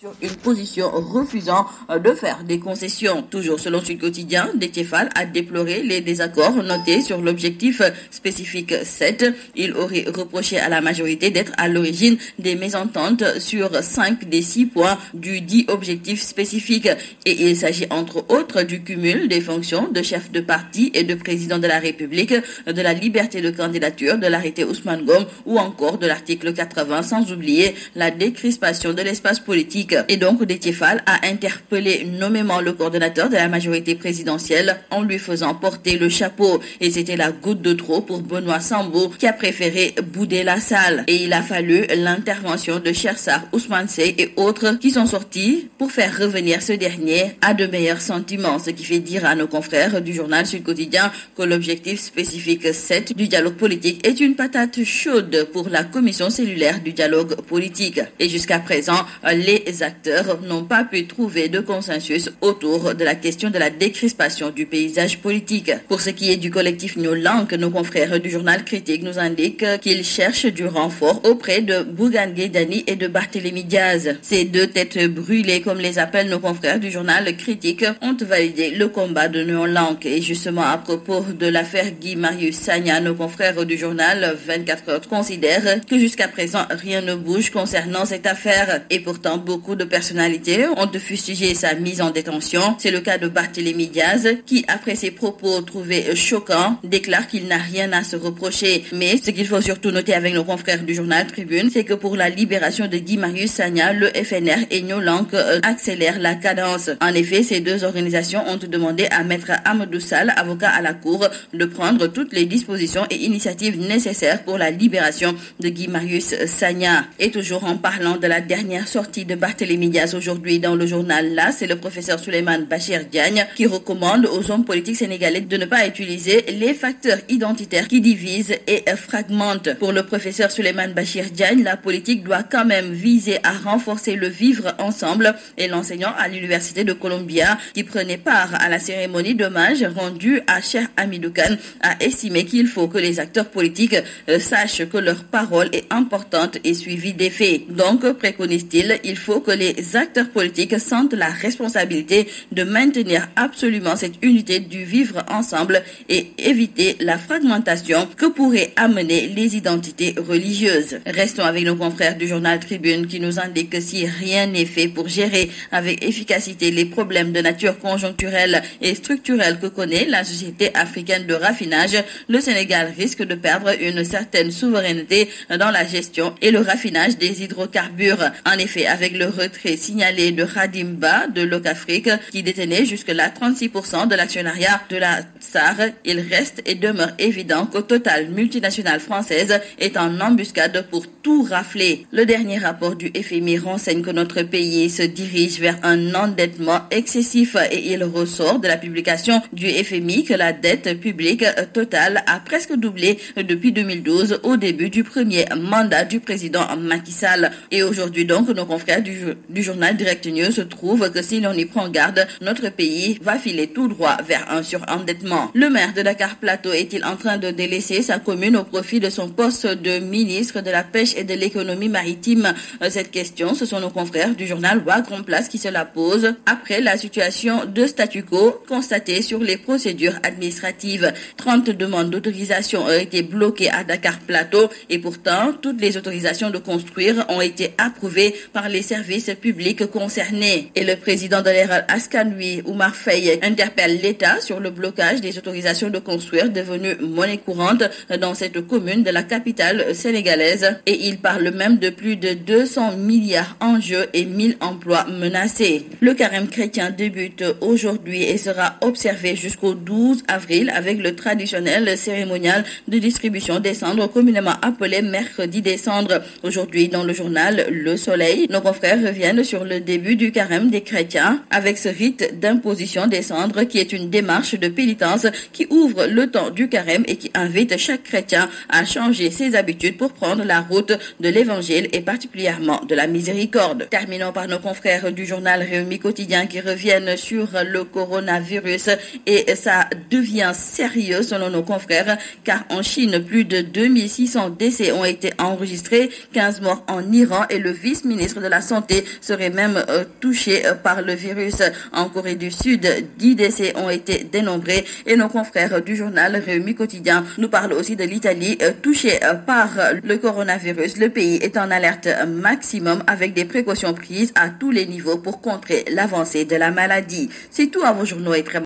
sur une position refusant de faire des concessions. Toujours selon Sud Quotidien, Déthié Fall a déploré les désaccords notés sur l'objectif spécifique 7. Il aurait reproché à la majorité d'être à l'origine des mésententes sur 5 des 6 points du dit objectif spécifique. Et il s'agit entre autres du cumul des fonctions de chef de parti et de président de la République, de la liberté de candidature, de l'arrêté Ousmane Ngom ou encore de l'article 80, sans oublier la décrispation de l'espace politique. Et donc, Déthié Fall a interpellé nommément le coordonnateur de la majorité présidentielle en lui faisant porter le chapeau. Et c'était la goutte de trop pour Benoît Sambou qui a préféré bouder la salle. Et il a fallu l'intervention de Chersar, Ousmane Sey et autres qui sont sortis pour faire revenir ce dernier à de meilleurs sentiments. Ce qui fait dire à nos confrères du journal Sud Quotidien que l'objectif spécifique 7 du dialogue politique est une patate chaude pour la commission cellulaire du dialogue politique. Et jusqu'à présent, les acteurs n'ont pas pu trouver de consensus autour de la question de la décrispation du paysage politique. Pour ce qui est du collectif New Lank, nos confrères du journal Critique nous indiquent qu'ils cherchent du renfort auprès de Bougane Gueye Dany et de Barthélémy Diaz. Ces deux têtes brûlées, comme les appellent nos confrères du journal Critique, ont validé le combat de New Lank. Et justement, à propos de l'affaire Guy Marius Sagna, nos confrères du journal 24 heures considèrent que jusqu'à présent, rien ne bouge concernant cette affaire. Et pourtant, beaucoup de personnalités ont fustigé sa mise en détention. C'est le cas de Barthélémy Diaz qui, après ses propos trouvés choquants, déclare qu'il n'a rien à se reprocher. Mais ce qu'il faut surtout noter avec nos confrères du journal Tribune, c'est que pour la libération de Guy Marius Sagna, le FNR et New Lank accélèrent la cadence. En effet, ces deux organisations ont demandé à Maître Amadou Sall, avocat à la Cour, de prendre toutes les dispositions et initiatives nécessaires pour la libération de Guy Marius Sagna. Et toujours en parlant de la dernière sortie de Barthélémy Diaz aujourd'hui dans le journal Là, c'est le professeur Souleymane Bachir Diagne qui recommande aux hommes politiques sénégalais de ne pas utiliser les facteurs identitaires qui divisent et fragmentent. Pour le professeur Souleymane Bachir Diagne, la politique doit quand même viser à renforcer le vivre ensemble, et l'enseignant à l'université de Columbia qui prenait part à la cérémonie d'hommage rendue à Cheikh Hamidou Kane a estimé qu'il faut que les acteurs politiques sachent que leur parole est importante et suivie des faits. Donc, préconise-t-il, il faut que les acteurs politiques sentent la responsabilité de maintenir absolument cette unité du vivre ensemble et éviter la fragmentation que pourraient amener les identités religieuses. Restons avec nos confrères du journal Tribune qui nous indiquent que si rien n'est fait pour gérer avec efficacité les problèmes de nature conjoncturelle et structurelle que connaît la société africaine de raffinage, le Sénégal risque de perdre une certaine souveraineté dans la gestion et le raffinage des hydrocarbures. En effet, avec le retrait signalé de Khadimba de Locafrique qui détenait jusque-là 36% de l'actionnariat de la SAR, il reste et demeure évident qu'au total multinationale française est en embuscade pour tout rafler. Le dernier rapport du FMI renseigne que notre pays se dirige vers un endettement excessif et il ressort de la publication du FMI que la dette publique totale a presque doublé depuis 2012 au début du premier mandat du président Macky Sall. Et aujourd'hui donc, nos confrères du journal Direct News se trouvent que si l'on y prend garde, notre pays va filer tout droit vers un surendettement. Le maire de Dakar Plateau est-il en train de délaisser sa commune au profit de son poste de ministre de la Pêche et de l'économie maritime? Cette question, ce sont nos confrères du journal Wagron Place qui se la posent après la situation de statu quo constatée sur les procédures administratives. 30 demandes d'autorisation ont été bloquées à Dakar Plateau et pourtant, toutes les autorisations de construire ont été approuvées par les services publics concernés. Et le président de l'Héral Askanui, Oumar Faye, interpelle l'État sur le blocage des autorisations de construire devenues monnaie courante dans cette commune de la capitale sénégalaise. Et il parle même de plus de 200 milliards en jeu et 1000 emplois menacés. Le carême chrétien débute aujourd'hui et sera observé jusqu'au 12 avril avec le traditionnel cérémonial de distribution des cendres communément appelé mercredi des cendres. Aujourd'hui, dans le journal Le Soleil, nos confrères reviennent sur le début du carême des chrétiens avec ce rite d'imposition des cendres qui est une démarche de pénitence qui ouvre le temps du carême et qui invite chaque chrétien à changer ses habitudes pour prendre la route de l'évangile et particulièrement de la miséricorde. Terminons par nos confrères du journal Réumi Quotidien qui reviennent sur le coronavirus et ça devient sérieux selon nos confrères car en Chine, plus de 2600 décès ont été enregistrés, 15 morts en Iran et le vice-ministre de la Santé santé seraient même touchés par le virus. En Corée du Sud, 10 décès ont été dénombrés et nos confrères du journal Rewmi Quotidien nous parlent aussi de l'Italie touchée par le coronavirus. Le pays est en alerte maximum avec des précautions prises à tous les niveaux pour contrer l'avancée de la maladie. C'est tout à vos journaux et très